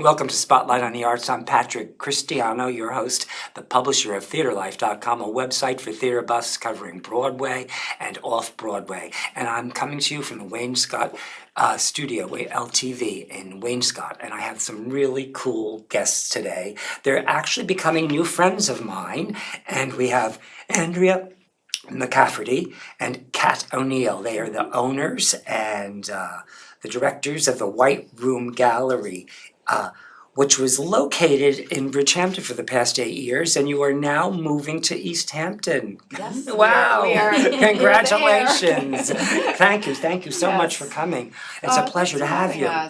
Welcome to Spotlight on the Arts. I'm Patrick Cristiano, your host, the publisher of TheaterLife.com, a website for theater buffs covering Broadway and off-Broadway. And I'm coming to you from the Wainscott studio, LTV in Wainscott. And I have some really cool guests today. They're actually becoming new friends of mine. And we have Andrea McCafferty and Kat O'Neill. They are the owners and the directors of the White Room Gallery, which was located in Bridgehampton for the past 8 years, and you are now moving to East Hampton. Yes. Wow! We are Congratulations! Thank you so much for coming. It's a pleasure to have you. Yeah.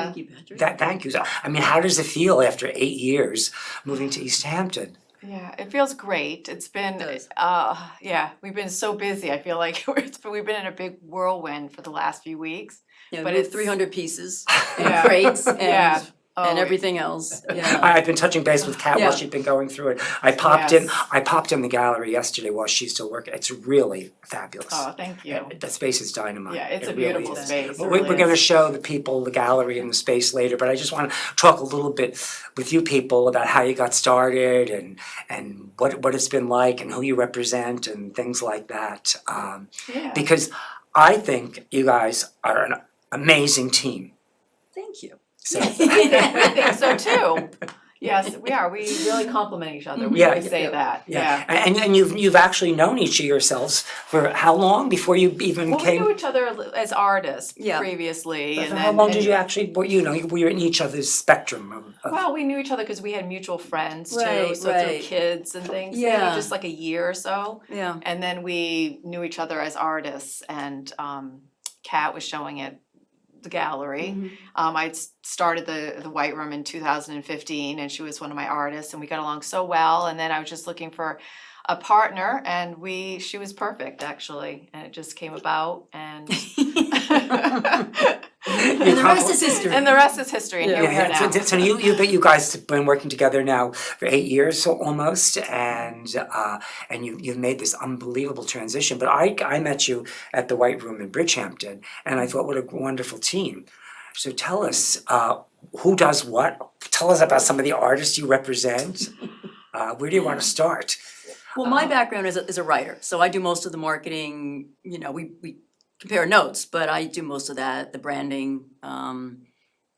Thank you, Patrick. Thank you. I mean, how does it feel after 8 years moving to East Hampton? Yeah, it feels great. It's been, we've been so busy. I feel like we've been in a big whirlwind for the last few weeks. Yeah, But we have it's- 300 pieces and Yeah. crates and, Yeah. and everything else. Yeah. I've been touching base with Kat while Yeah. she's been going through it. I popped in the gallery yesterday while she's still working. It's really fabulous. Oh, thank you. The space is dynamite. Yeah, it's It a really beautiful is. space. We're going to show the people the gallery and the space later, but I just want to talk a little bit with you people about how you got started and what it's been like and who you represent and things like that. Because I think you guys are an amazing team. Thank you. So, I think so too. Yes, we are. We really complement each other. We Yeah. always say that. Yeah. And you've actually known each of yourselves for how long before you even Well, we came? knew each other as artists Yeah. previously. For And how then, long did you actually? We were in each other's spectrum of Well, we knew each other because we had mutual friends too. Right, So right. through kids and things. Yeah. Maybe just like a year or so. Yeah. And then we knew each other as artists, and Kat was showing at the gallery. Mhm. I started the White Room in 2015, and she was one of my artists, and we got along so well. And then I was just looking for a partner, and she was perfect actually, and it just came about, and And the rest is history. and the rest is history. And Yeah. here we are now. So you guys have been working together now for 8 years, so almost, and you've made this unbelievable transition. But I met you at the White Room in Bridgehampton, and I thought, what a wonderful team. So tell us who does what. Tell us about some of the artists you represent. Where do you want to start? Well, my background is a writer, so I do most of the marketing. You know, we compare notes, but I do most of that, the branding, and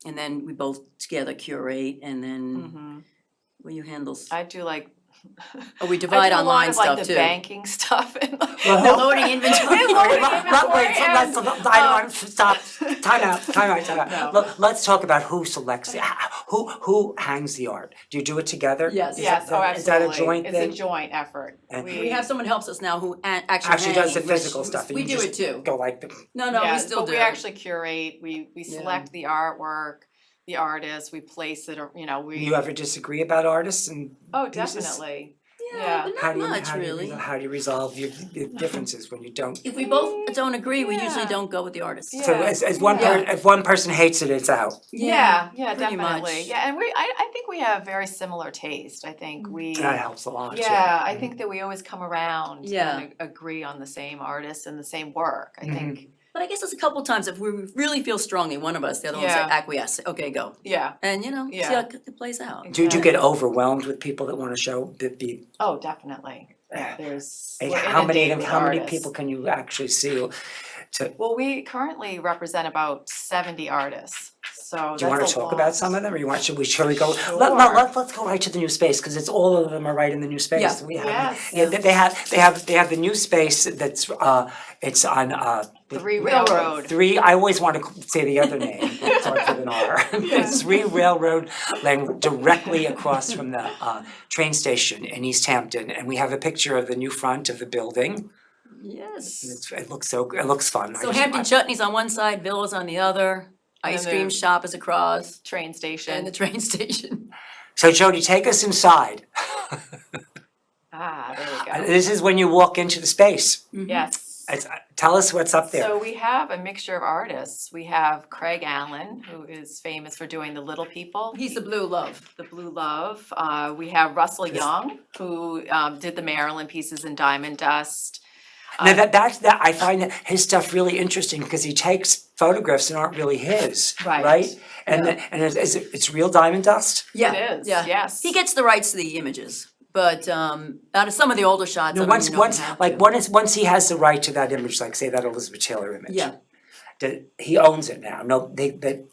then we both together curate, and then Mhm. well, you handle. I do like. Oh, we divide I do a lot online of, stuff like, the too. banking stuff and The loading inventory. Time out. Let's talk about who selects, who hangs the art. Do you do it together? Yes. Yes, oh, Is that a absolutely. joint thing? It's a joint effort. And- We have someone helps us now who actually Actually does the hangs, which physical stuff, and We you do just it too. go like the. No, we Yes, still but do. we actually curate, we Yeah. select the artwork, the artist, we place it, or, we. You ever disagree about artists and Oh, pieces? definitely. Yeah, Yeah. but how not do you much how do you really. how do you resolve your differences when you don't? If we both don't agree, we usually Yeah. don't go with the artist. Yeah. So as one if one person hates it, it's out. Yeah, pretty definitely. much. Yeah, and I think we have very similar taste. I think we. That helps a lot. Yeah, I think that we always come around Yeah. and agree on the same artist and the same work. I think, But I guess it's a couple times if we really feel strongly, one of us, the other one say Yeah. acquiesce, okay, go. yeah. And see Yeah. how it plays out. Do you get overwhelmed with people that want to show the Oh, definitely. Yeah, there's. like, we're how many inundated with how many artists. people can you actually see? Well, we currently represent about 70 artists. So Do you want that's to a talk lot. about some of them, or should we go? Sure. Let's go right to the new space because it's all of them are right in the new space. Yeah. We have, Yes. yeah, they have the new space that's it's on Three Railroad. I always want to say the other name. It starts with an R. It's 3 Railroad Lane, directly across from the train station in East Hampton, and we have a picture of the new front of the building. Yes. It looks fun. So Hampton Chutney's on one side, Villa's on the other, And ice then cream shop is across, Train station. and the train station. So Jody, take us inside. There we go. This is when you walk into the space. Yes. Tell us what's up there. So we have a mixture of artists. We have Craig Allen, who is famous for doing the Little People. He's the blue love. The Blue Love. We have Russell Young, who did the Maryland pieces in Diamond Dust. Now that's I find that his stuff really interesting because he takes photographs that aren't really his, Right. right? And Yeah. and it's real diamond dust? Yeah, It is, yeah. yes. He gets the rights to the images, but out of some of the older shots, No, I don't even know if he have to. once he has the right to that image, like say that Elizabeth Taylor image. Yeah. He owns it now. No, they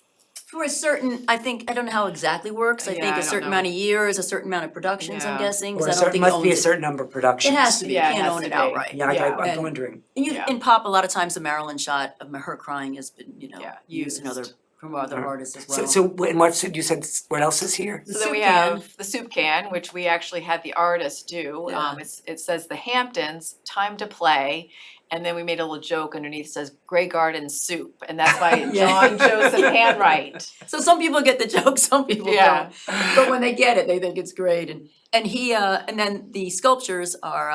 For a certain, I don't know how it exactly works. I Yeah, think I a don't certain know. amount of years, a certain amount of productions, I'm Yeah. guessing, or because a I don't certain, think he must be a owns it. certain number of productions. It has to be, you Yeah, it can't has own to it be. outright. Yeah, I'm And- wondering. And Yeah. in pop, a lot of times the Marilyn shot of her crying has been, Yeah, used in used. from other artists as So well. so and what you said? What else is here? The So then we soup can. have the soup can, which we actually had the artist do. Yeah. It says the Hamptons, time to play. And then we made a little joke underneath, says Grey Garden Soup, and that's by Yeah. John Joseph Handwright. So some people get the joke, some people Yeah. don't. But when they get it, they think it's great. And he and then the sculptures are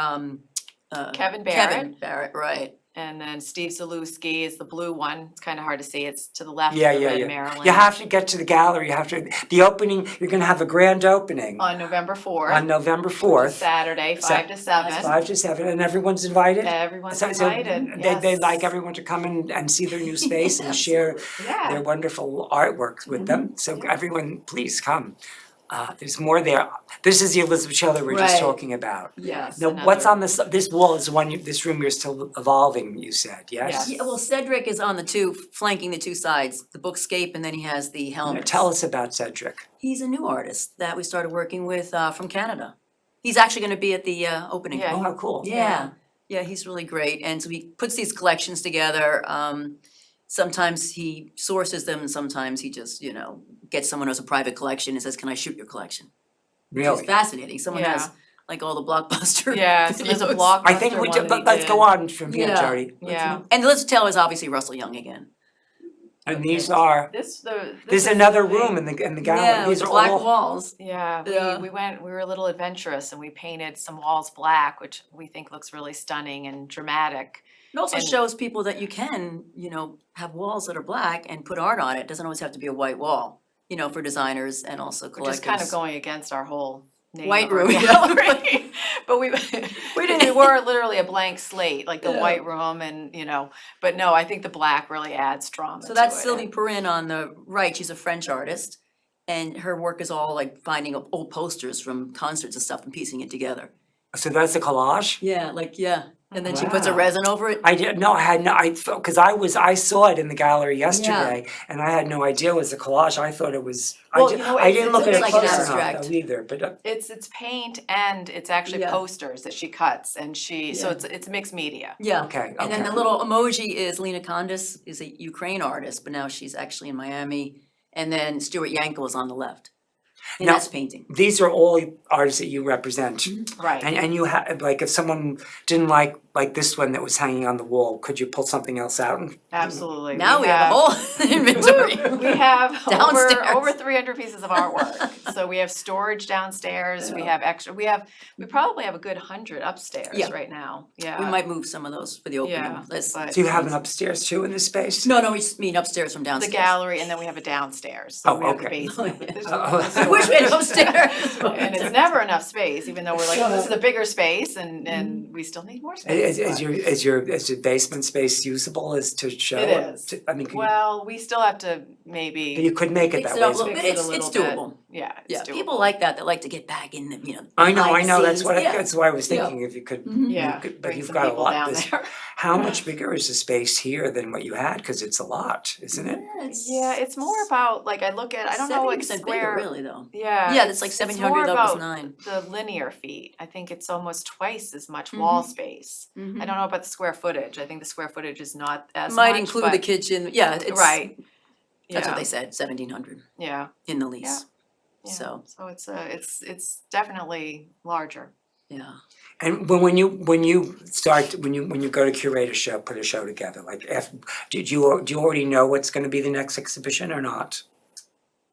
Kevin Barrett. Kevin Barrett, right. And then Steve Zalewski is the blue one. It's kind of hard to see. It's to the left Yeah, of the yeah, red yeah. Maryland. You have to get to the gallery. You have to the opening. You're going to have a grand opening On November 4th. on November 4th, Saturday, 5 to 7. 5 to 7, and everyone's invited. Everyone's So invited. they Yes. like everyone to come and see their new space and share Yeah. their wonderful artwork with them. So everyone, please come. There's more there. This is the Elizabeth Taylor we were just Right. talking about. Yes. Now, what's another- on this wall is the one, this room you're still evolving, you said, yes? Yes. Yeah, well, Cedric is on flanking the two sides, the bookscape, and then he has the Now, helmet. tell us about Cedric. He's a new artist that we started working with from Canada. He's actually gonna be at the opening. Yeah. Oh, how cool. Yeah, he's really great, and so he puts these collections together. Sometimes he sources them, and sometimes he just, gets someone who has a private collection and says, can I shoot your collection? Which is Really? fascinating, someone Yeah. has like all the Blockbuster Yeah, so there's a videos. blockbuster I think one that he let's did. go on from here, Yeah. Jody. Yeah. And Liz Taylor is obviously Russell Young again. And these are, This there's is another the room thing. in the Yeah, gallery. with These the are black all, walls. Yeah, Yeah. we were a little adventurous and we painted some walls black, which we think looks really stunning and dramatic. It also And- shows people that you can, have walls that are black and put art on it. It doesn't always have to be a white wall, for designers and also Which collectors. is kind of going against our whole name White of our room. gallery. But we didn't- were literally a blank slate, like the Yeah. white room and, but no, I think the black really adds drama So to that's it. Sylvie Perrin on the right. She's a French artist. And her work is all like finding old posters from concerts and stuff and piecing it together. so that's a collage? Yeah. And then she puts a Wow. resin over it. I didn't know, because I saw it in the gallery yesterday, and I had no idea it was a collage, I thought it was, Well, I you know, didn't look at it looks like an close enough abstract. though either, but It's paint and it's actually Yeah. posters that she cuts and so Yeah. it's mixed media. Yeah. okay, And then okay. the little emoji is Lena Kondis, is a Ukraine artist, but now she's actually in Miami. And then Stuart Yankel is on the left. And Now- that's painting. These are all artists that you represent, Right. and you have, like, if someone didn't like this one that was hanging on the wall, could you pull something else out? Absolutely. Now we have a whole inventory. We have Downstairs. over 300 pieces of artwork. So we have storage downstairs, we have we probably have a good 100 upstairs Yeah. right now, yeah. We might move some of those for the opening. Yeah, Let's- but- Do you have an upstairs too in this space? No, we just mean upstairs from The downstairs. gallery, and then we have a downstairs, so Oh, we have the okay. basement. But there's Oh. I wish we had upstairs. And it's never enough space, even though we're like, this is a bigger space and we still need more space. Is your basement space usable as to show? It is. I mean, Well, we still have to you maybe, could make it Fix that it way. up a little fix bit. it a It's little bit. doable. yeah, Yeah, it's doable. people like that like to get back in, I know, behind the that's scenes. what, Yeah. that's why I was Yeah. thinking if you could, Mhm. Yeah, you could- but bring you've some got a people lot, down this, there. how much bigger is the space here than what you had, cause it's a lot, isn't it? Yeah, it's more about, like, I don't know what 70% square. bigger, really, though. Yeah. Yeah, that's like it's 700 more levels about 9. the linear feet. I think it's almost twice as much wall space. I don't know about the square footage. I think the square footage is not as Might much, include the but- kitchen, yeah, it's. Right. That's what Yeah. they said, 1,700 Yeah. in the lease, Yeah. so, So it's definitely larger. yeah. And when you go to curate a show, put a show together, like do you already know what's gonna be the next exhibition or not?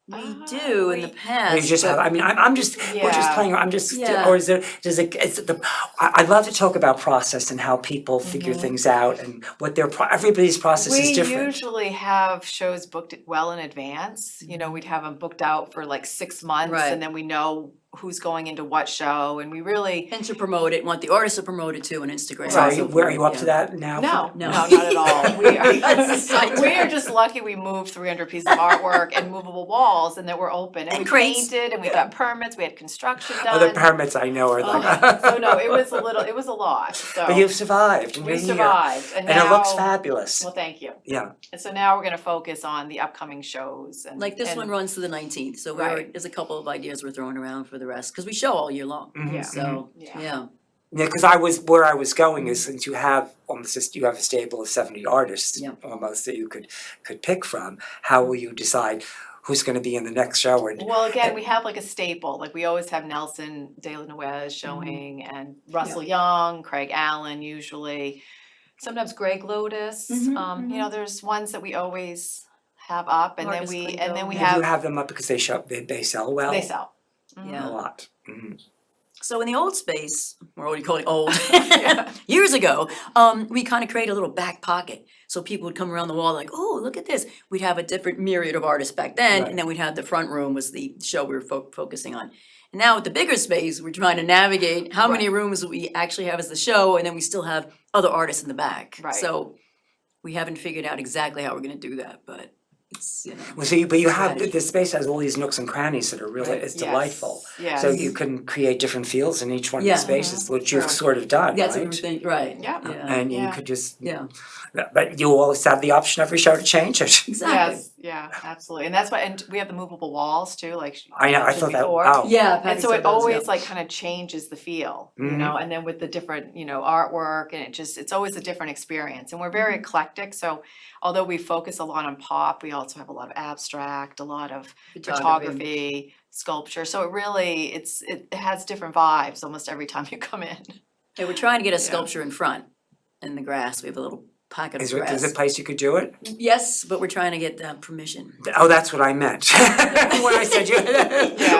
We do in the we- past, You just have, but- I mean, we're just Yeah. playing, I'm just, Yeah. or is I love to talk about process and how people figure things out and what everybody's process is We different. usually have shows booked well in advance. We'd have them booked out for like 6 months Right. and then we know who's going into what show, and we really, And to promote it, want the artists to promote it too on Instagram. So are you up Yeah. to that now? no, No. not at all. We are, That's a we are just lucky we moved 300 pieces of artwork and movable walls and that we're open. And And we crates. painted and we got permits, we had construction done. Oh, the permits I know are like. So no, it was a lot, so. But you've survived, and We you're here. survived, and And it looks now- fabulous. Well, thank you. Yeah. And so now we're gonna focus on the upcoming shows and. Like this and- one runs to the 19th, so Right. there's a couple of ideas we're throwing around for the rest, because we show all year long. Mhm, Yeah. So, Yeah. yeah. Yeah, because where I was going is since you have a stable of 70 artists Yeah. almost that you could pick from, how will you decide who's going to be in the next show? And Well, again, we have like a staple, like we always have Nelson De La Nuez showing and Russell Young, Craig Allen usually. Sometimes Greg Lotus, Mhm, you know, there's ones that we always have up and then Artist we, Lingo. and then we you have, have them up because they sell well. they sell. Mhm. Yeah. A lot. Mhm. So in the old space, or what do you call it, old, Yeah. years ago, we kind of created a little back pocket. So people would come around the wall like, oh, look at this. We'd have a different myriad of artists back then, Right. and then we'd have the front room was the show we were focusing on. And now with the bigger space, we're trying to navigate how many rooms we actually have as the show, and then we still have other artists in the back. Right. So we haven't figured out exactly how we're gonna do that, but it's, you know. Well, so but you have Strategy. the space has all these nooks and crannies that are really Right. it's delightful. Yes. So you can create different feels in each one Yeah. of the spaces, which you've True. sort of done, That's what right? we're thinking, right. Yeah. And you Yeah. could just, Yeah, but you always have the option every show to change it. exactly. Yes, yeah, absolutely. And that's why, and we have the movable walls too, like you I know, I mentioned thought that, before. wow. Yeah. And Patty so said it those, always yeah. like kind of changes the feel, you Mhm. know, and then with the different, you know, artwork and it's always a different experience. And we're very eclectic, so although we focus a lot on pop, we also have a lot of abstract, a lot of photography, sculpture. So it really, it has different vibes almost every time you come in. Yeah, we're trying to get a Yeah. sculpture in front, in the grass. We have a little pocket of Is there grass. a place you could do it? Yes, but we're trying to get permission. Oh, that's what I meant. When I said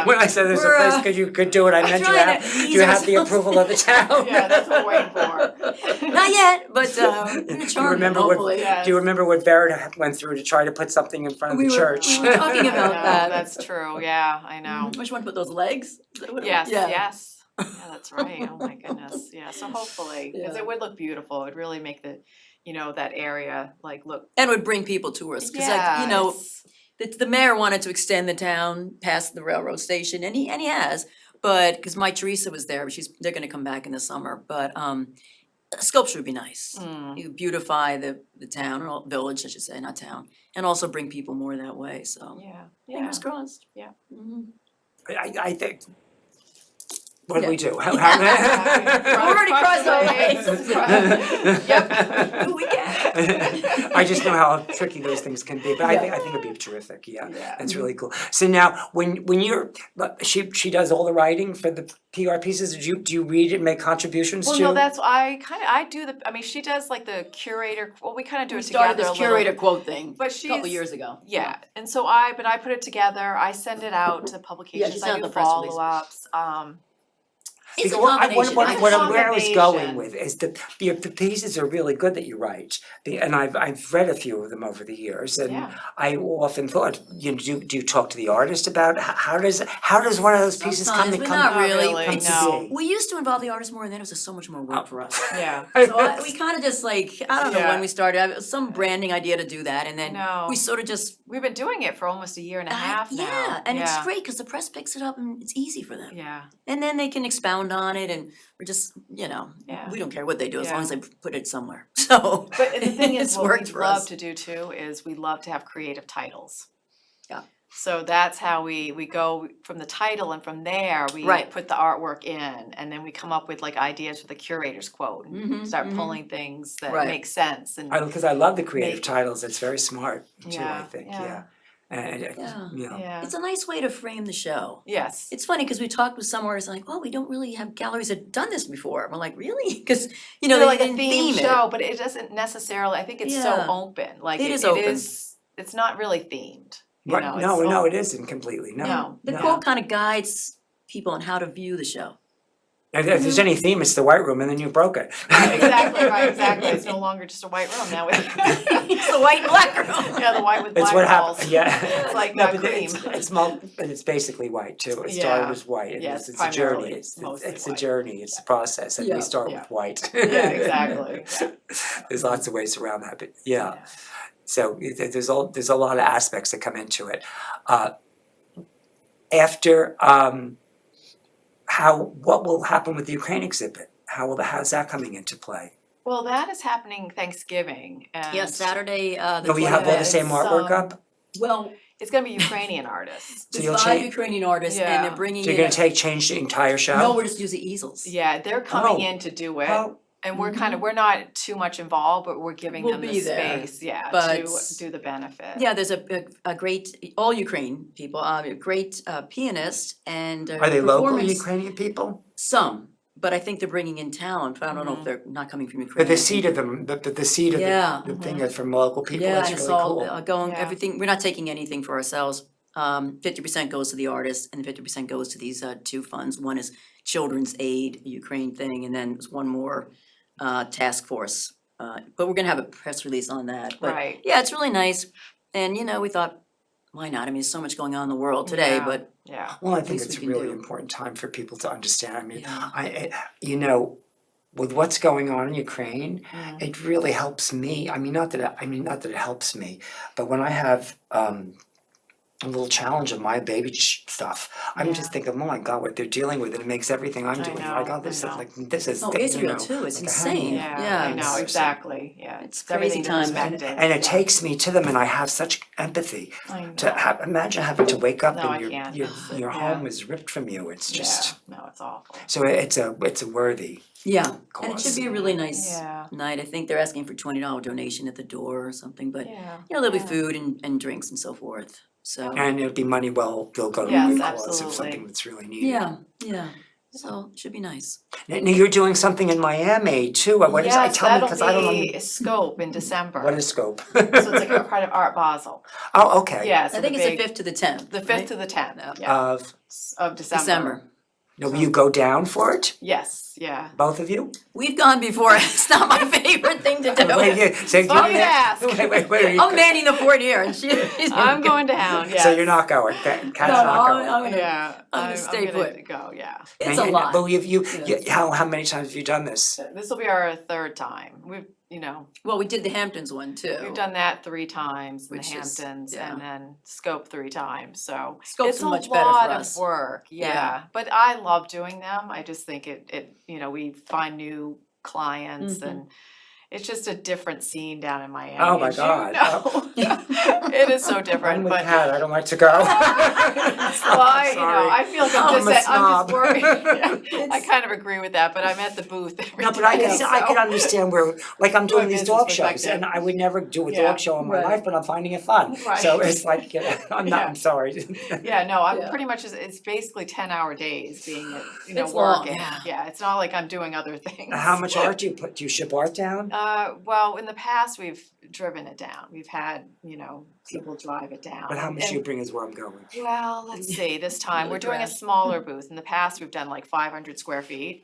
when I said there's a We're, place you could do it, I meant you trying have, to ease you have the ourselves. approval of the town. Yeah, that's what we're waiting for. Not yet, but we're Do you charming, remember hopefully. Yeah. do you remember what Verita went through to try to put something in front of We the were- church? we were talking I about know, that. That's true, yeah, I know. Which one put those legs? Is that what it Yes, was? Yeah. yes. Yeah, that's right. Oh my goodness. Yeah, so hopefully, because Yeah. it would look beautiful. It'd really make the, you know, that area like look. And would bring people to us, because Yeah, like, you know, it's- the mayor wanted to extend the town past the railroad station, and he has. But, because my Teresa was there, but they're gonna come back in the summer, but a sculpture would be nice. Mm. You beautify the town, or village, I should say, not town, and also bring people more that way, so. Yeah, yeah. Fingers crossed. Yeah. Mhm. I think. What do we do? Already crossed our legs. Yep. Who we get? I just know how tricky those things can be, but I Yeah. think it'd be terrific. Yeah, Yeah. that's really cool. So now, when you're, she does all the writing for the PR pieces. Do you read it, make contributions Well, to? no, that's I do the. I mean, she does like the curator. Well, we kind of do We it together. started this a little. curator quote thing But a couple she's- years ago. Yeah, and so I put it together. I send it out to publications. she I sent do the press release. follow-ups. It's a Because combination. where I was going combination. with is the pieces are really good that you write, and I've read a few of them over the years, and Yeah. I often thought, you know, do you talk to the artist about how does one of those pieces come Sometimes, to but come? not Not really. really, It's- no. We used to involve the artist more, and then it was just so much more work for us. Yeah. So we kind of just like, I don't know Yeah. when we started, I- some branding idea to do that, and then No. we sort of just. We've been doing it for almost a year and a half now. Yeah, and it's Yeah. great because the press picks it up and it's easy for them. Yeah. And then they can expound on it, and we're just, you know, Yeah. we don't care what they do as long Yeah. as they put it somewhere. So But the thing is, it's what worked we for love us. to do too is we love to have creative titles. Yeah. So that's how we go from the title, and from there we Right. put the artwork in, and then we come up with like ideas for the curator's quote and Mhm, start mhm. pulling things that Right. make sense. And Because I love the creative Make- titles. It's very smart too. I Yeah, think. yeah. Yeah. And Yeah. you know. yeah, It's a nice way to frame the show. yes, It's funny because we talked with some artists like, oh, we don't really have galleries that have done this before. We're like, really? Because, you know, They're they like a didn't theme theme show, it. but it doesn't necessarily. I think it's so Yeah. open. Like It is open. It's not really themed. You Right, know, no, it's no, all- it isn't completely. No. No. The no. quote kind of guides people on how to view the show. If there's any theme, it's the white room, and then you broke it. Exactly. It's no longer just a white room now. It's the white and black room. Yeah, the white with It's black what walls. happened, yeah. It's like No, but cream. it's basically white too. It started Yeah. as white, and Yeah, it's it's a journey, primarily it's mostly a white. journey, it's a process, and Yeah. we start Yeah. with white. Yeah, exactly. There's lots of ways around that, but yeah, Yeah. so there's a lot of aspects that come into it. After, what will happen with the Ukraine exhibit? How's that coming into play? Well, that is happening Thanksgiving and Yeah, Saturday, the Do we have all the 25th. same artwork up? Well, it's gonna be Ukrainian artists. So there's you'll 5 change- Ukrainian artists and Yeah. they're bringing So you're in. gonna change the entire show? No, we're just using easels. Yeah, they're coming Oh. in to do it. Oh, And we're we're not too much involved, but we're giving We'll them the be there, space, yeah, but- to do the benefit. Yeah, there's a great, all Ukraine people, a great pianist and are they local performance- Ukrainian people? Some, but I think they're bringing in talent, but I don't know if they're not coming from Ukraine. But the seed of them, the seed of Yeah. the thing is from local people, Yeah, that's and it's really all cool. going, Yeah. everything, we're not taking anything for ourselves. 50% goes to the artist and 50% goes to these 2 funds. One is Children's Aid, a Ukraine thing, and then there's one more task force. But we're gonna have a press release on that. But Right. yeah, it's really nice. And we thought, why not? I mean, there's so much going on in the world today, Yeah. but Yeah. Well, I think least it's a we can really do. important time for people to understand. I mean, Yeah. with what's going on in Ukraine, Mm. it really helps me. Not that it helps me, but when I have a little challenge of my baby stuff, I'm just thinking, oh my God, what they're dealing with, and it makes everything I'm I doing know, like, oh, I this is know. like this is Oh, the- you Israel know, too, it's like a insane. hangover. Yeah, I Yeah, know, it's- exactly, yeah. it's everything crazy in times. perspective, And it yeah. takes me to them, and I have such empathy I to know. imagine having to wake up No, I and can't. your Yeah. home is ripped from you. It's just Yeah, no, it's awful. so it's a worthy Yeah, and it cause. should be a really nice Yeah. night. I think they're asking for $20 donation at the door or something, but Yeah. there'll be yeah. food and drinks and so forth, so. And it'll be money they'll go to a Yes, good cause of absolutely. something that's really needed. Yeah, so it should be nice. Now you're doing something in Miami too. What is Yes, tell me, because I don't that'll know. be Scope in December. What is Scope? So it's like a part of Art Basel. Oh, okay. Yeah, so I think the it's big, the 5th to the 10th, the 5th right? to the 10th, Yeah. yeah, Of of December. December. no, will you go down for it? Yes, yeah. Both of you? We've gone before, it's not my favorite thing to do. So Well, you ask. Wait, are you? I'm manning the fort here and she's. I'm going down, yes. So you're not going. Kat's No, not going. I'm gonna, Yeah, I'm gonna stay put. Go, yeah. It's a And- lot. But how many times have you done this? This will be our 3rd time. Well, we did the Hamptons one too. We've done that 3 times in the Which is- Hamptons yeah. and then Scope 3 times, so. Scope's It's a much better for lot us. of work, Yeah. yeah, but I love doing them. I just think it we find new clients Mhm. and it's just a different scene down in Miami. Oh my as you God. know. It is so I'm different, with but Kat, I don't like to go. well, I feel like I'm I'm a just snob. worried. Yeah, I kind of agree with that, but I'm at the booth every No, but I day, can so- understand where, like I'm doing From a these business dog shows, perspective. and I would never do a Yeah. dog show in my Right. life, but I'm finding it fun. Right. So it's like, I'm Yeah. sorry. Yeah, no, I'm Yeah. pretty much, it's basically 10-hour days being, It's long, working. yeah. It's not like I'm doing other things. How much art do you put? Do you ship art down? Well, in the past, we've driven it down. We've had, people drive it down. But how much And- do you bring is where I'm going. Well, let's see, this time, Really we're doing a grand. smaller booth. In the past, we've done like 500 square feet.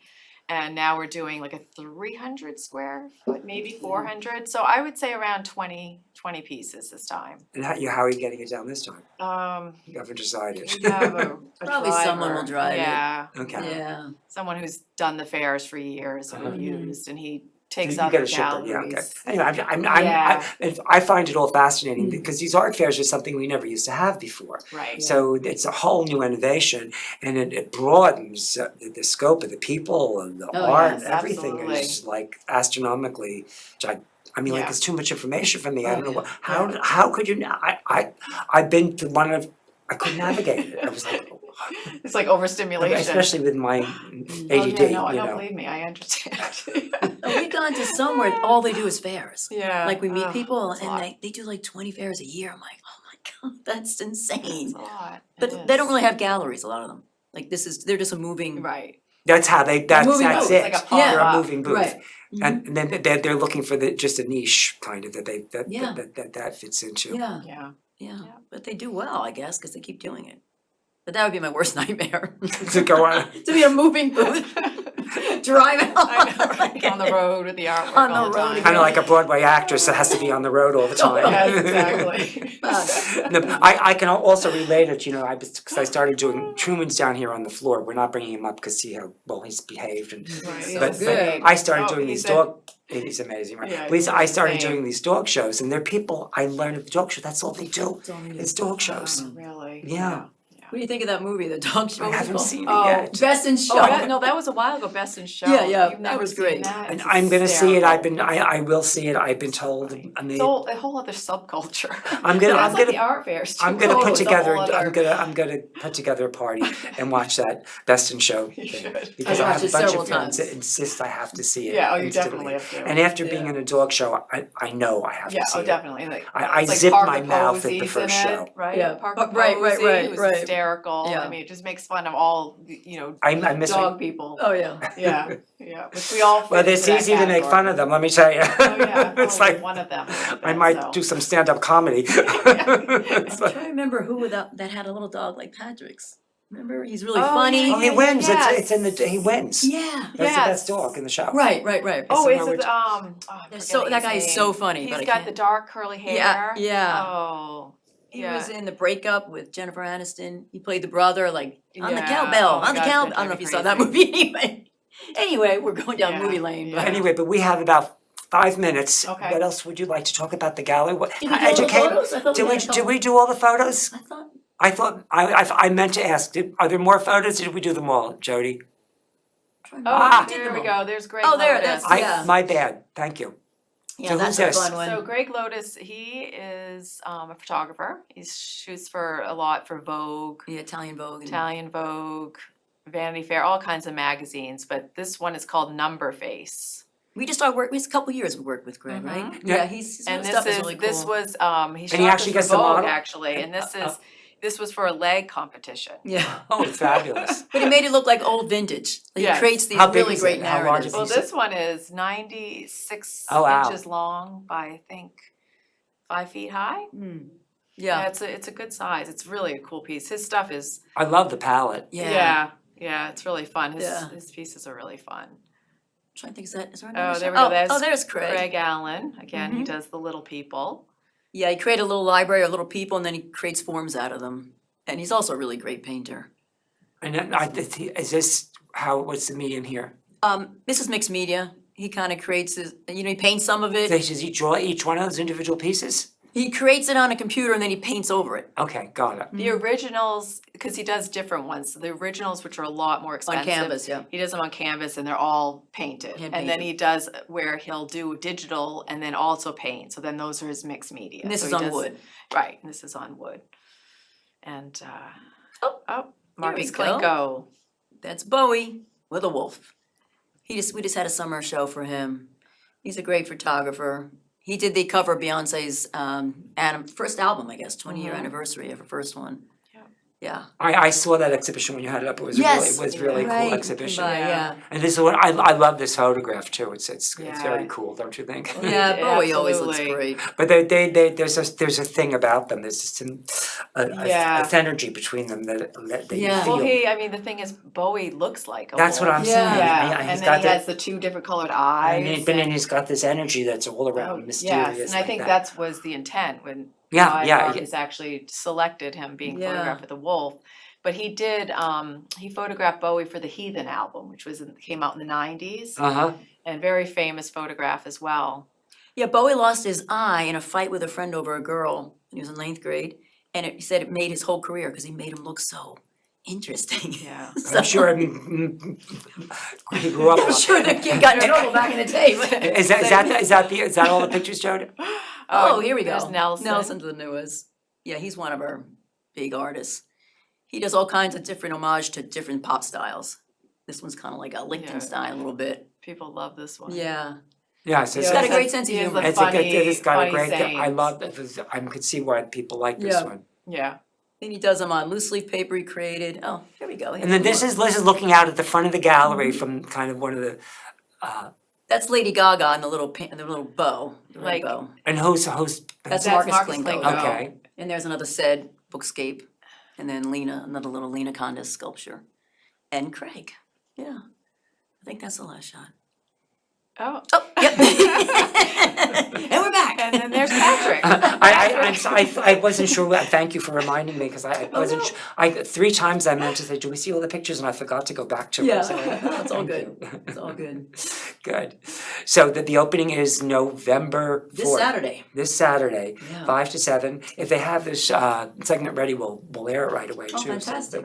And now we're doing like a 300 square foot, maybe 400. So I would say around 20 pieces this time. And how are you getting it down this time? We You haven't decided. have a Probably someone will driver. drive it. Yeah. Okay. Yeah, Someone who's done the fairs for years and Uh-huh. used, and he takes You other get a shipper, yeah, okay. galleries. Anyway, Yeah. I find it all fascinating because these art fairs are something we never used to have before. Right. So it's a whole new innovation, and it broadens the scope of the people and the Oh, art. yes, Everything absolutely. is like astronomically. Like Yeah. it's too much information for me. I Oh, don't know yeah. how could you? I've been to one of. I couldn't navigate it. I was like, It's like overstimulation. especially with my Oh, ADD. yeah, no, you don't know. believe me, I understand. And we've gone to somewhere, all they do is fairs. Yeah. Like we meet people it's a and lot. they do like 20 fairs a year. I'm like, oh my God, that's insane. It's a lot. But It they don't is. really have galleries, a lot of them. Like they're just a moving. Right. That's how they. That's Moving that's booth, it. like a They're pop-up. a moving booth. Right. And then they're looking for just a niche kind of that Yeah. that fits into. Yeah, Yeah. yeah, but they do well, I guess, because they keep doing it. But that would be my worst nightmare, To go on. to be a moving booth. driving I know, right, on the road with the artwork On the all the road time. Kind of like a Broadway actress that has to be on the road all the time. Yes, exactly. No, I can also relate it, because I started doing, Truman's down here on the floor, we're not bringing him up because see how well he's behaved and, Right, he's but great. I started Oh, doing he's these he's amazing, right? Yeah, But he's I the started same. doing these dog shows and they're people, I learned at the dog show, that's all they do, is dog shows. Really? Yeah. What do you think of that movie, the dog show? I was haven't called? seen it Oh, yet. Best in Show. Oh, no, that was a while ago, Best in Show. Yeah, yeah, You've that never was seen great. that? And It's I'm gonna see it, hysterical. I will see it, I've been told, I mean, It's a whole other subculture. I'm gonna- That's I'm like gonna- the art fairs too. I'm gonna Oh, put it's a together, whole other- I'm gonna put together a party and watch that Best in Show You thing. should. Because I I have watched a it bunch several of friends times. that insist I have to see it Yeah, oh, you instantly. definitely have to. And after being Yeah. in a dog show, I know I have Yeah, to see oh, it. definitely, like, I it's like zip Parker my mouth at the Posey's first in it, show. right? Yeah. Parker Right, Posey, who's right. hysterical, Yeah. I mean, it just makes fun of all, I miss dog people. Oh, yeah. Yeah, yeah, which we all fit Well, it's into that easy to make fun category. of them, let me tell you. Oh, yeah, It's oh, like, one of them. I might do some stand-up comedy. I'm It's like- trying to remember who that had a little dog like Patrick's. Remember, he's really Oh, funny. Oh, he yeah, wins, yes. it's in the, he wins. Yeah. That's the best Yes. dog in the show. Right. Oh, It's is somewhere it, I'm There's forgetting that guy his is so name. funny, but I He's got can't- the dark curly hair. Yeah, yeah. Oh, He yeah. was in The Breakup with Jennifer Aniston. He played the brother, like, on the Yeah. cowbell, Oh my on the gosh, cow. that I don't know drives if you me saw that crazy. movie anyway. Anyway, we're going down Yeah, movie lane, but. yeah. Anyway, but we have about 5 minutes. Okay. What else would you like to talk about the gallery? What, Did we do all the educate- photos? I thought Did we we, had a did couple. we do all the photos? I thought. I meant to ask, are there more photos, or did we do them all, Jody? Oh, Ah. there we go, there's Greg Oh, there, Lotus. that's- Yeah. My bad, thank you. Yeah, So that's who's a this? fun one. So Greg Lotus, he is a photographer. He shoots for a lot for Vogue, The Italian Vogue. and- Italian Vogue, Vanity Fair, all kinds of magazines. But this one is called Number Face. We just started working, it's a couple years we worked with Greg, right? Mhm. Yeah. Yeah, his And stuff this is is really cool. this was he shot he actually this gets for the Vogue model? actually, and this was for a leg competition. Yeah. Oh, it's fabulous. But he made it look like old vintage. Like, Yes. He creates these How big really is great it? How large narratives. is Well, it? this one is 96 Oh, wow. inches long by I think 5 feet high. Hmm. Yeah, Yeah. it's a good size. It's really a cool piece. His stuff is I love the palette. yeah, it's really fun. Yeah. His pieces are really fun. I'm trying to think, is there Oh, another there we shot? go. There's There's Craig. Craig Allen. Again, he Mhm. does the little people. Yeah, he created a little library of little people and then he creates forms out of them. And he's also a really great painter. And then is this, what's the medium here? This is mixed media. He kind of creates his, he paints some of it. Does he draw each one of those individual pieces? He creates it on a computer and then he paints over it. Okay, got it. The originals, because he does different ones. The originals, which are a lot more expensive. canvas, yeah. He does them on canvas and they're all painted. Hand And then painted. he does where he'll do digital and then also paint. So then those are his mixed media. And this So is he on does- wood. Right, and this is on wood. And we Marcus go. Klinko. That's Bowie with a wolf. We just had a summer show for him. He's a great photographer. He did the cover of Beyonce's first album, I guess, 20-year anniversary of her first one. Yeah. Yeah. I saw that exhibition when you had it up, it was Yes. really Right, cool exhibition. Yeah. And this is what, I love this photograph too, it's Yeah. very cool, don't you think? Yeah, Bowie always looks Absolutely. great. But there's a thing about them, there's just Yeah. a energy between them that you Yeah. feel. Well, the thing is, Bowie looks like a That's what wolf. I'm Yeah. saying. Yeah, He's and got then he that- has the two different colored eyes. and he's got this energy that's all around, mysterious Yes, and I like think that. that's was the intent when Yeah, yeah, Marcus actually selected him being Yeah. photographed with a wolf. But he did, he photographed Bowie for the Heathen album, which came out in the 90s, Uh-huh. and very famous photograph as well. Yeah, Bowie lost his eye in a fight with a friend over a girl. He was in 9th grade. And he said it made his whole career because he made him look so interesting. Yeah. I'm sure, I mean, he grew up. I'm sure the kid got in trouble back in the day. but- Is that all the pictures, Jody? Oh, here we go. There's Nelson. Nelson's the newest. Yeah, he's one of our big artists. He does all kinds of different homage to different pop styles. This one's kind of like a Lichtenstein a little bit. People love this one. Yeah. Yeah, so He's got a great sense of he has humor. the it's a good, funny- it's got a funny great, I sayings. love it, I could see why people like this Yeah. one. Yeah. And he does them on loose leaf paper he created. Oh, here we go. And then this is looking out at the front of the gallery from kind of one of the, That's Lady Gaga and the little bow, the red Like- bow. and who's, That's That's Marcus Marcus Klinko. Klinko. okay. And there's another said bookscape. And then another little Lena Conda sculpture. And Craig. Yeah. I think that's the last shot. Oh. Yep. And we're back. And then there's Patrick. I wasn't sure, thank you for reminding me, because I wasn't, no. 3 times I meant to say, do we see all the pictures, and I forgot to go back to Yeah, it, so it's all thank good. you. It's all good. Good. So the opening is November 4th. This Saturday. This Saturday, Yeah. 5 to 7. If they have this segment ready, we'll air it right away too. Oh, fantastic.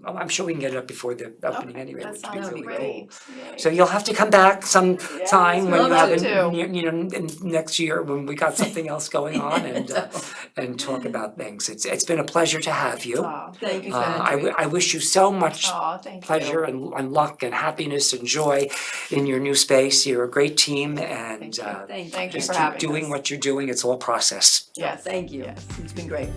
I'm sure we can get it up before the opening anyway, That which would sounds be really great. cool. Yay. So you'll have to come back sometime Yes, when we'd you have love to. next year when we got something else going on and talk about things. It's been a pleasure to have you. Aw, Thank you, I wish you so much Aw, thank you. pleasure and luck and happiness and joy in your new space. You're a great team, and Thank you. Thank you just for keep having doing us. what you're doing. It's all process. Yes. Thank you. Yes. It's been great.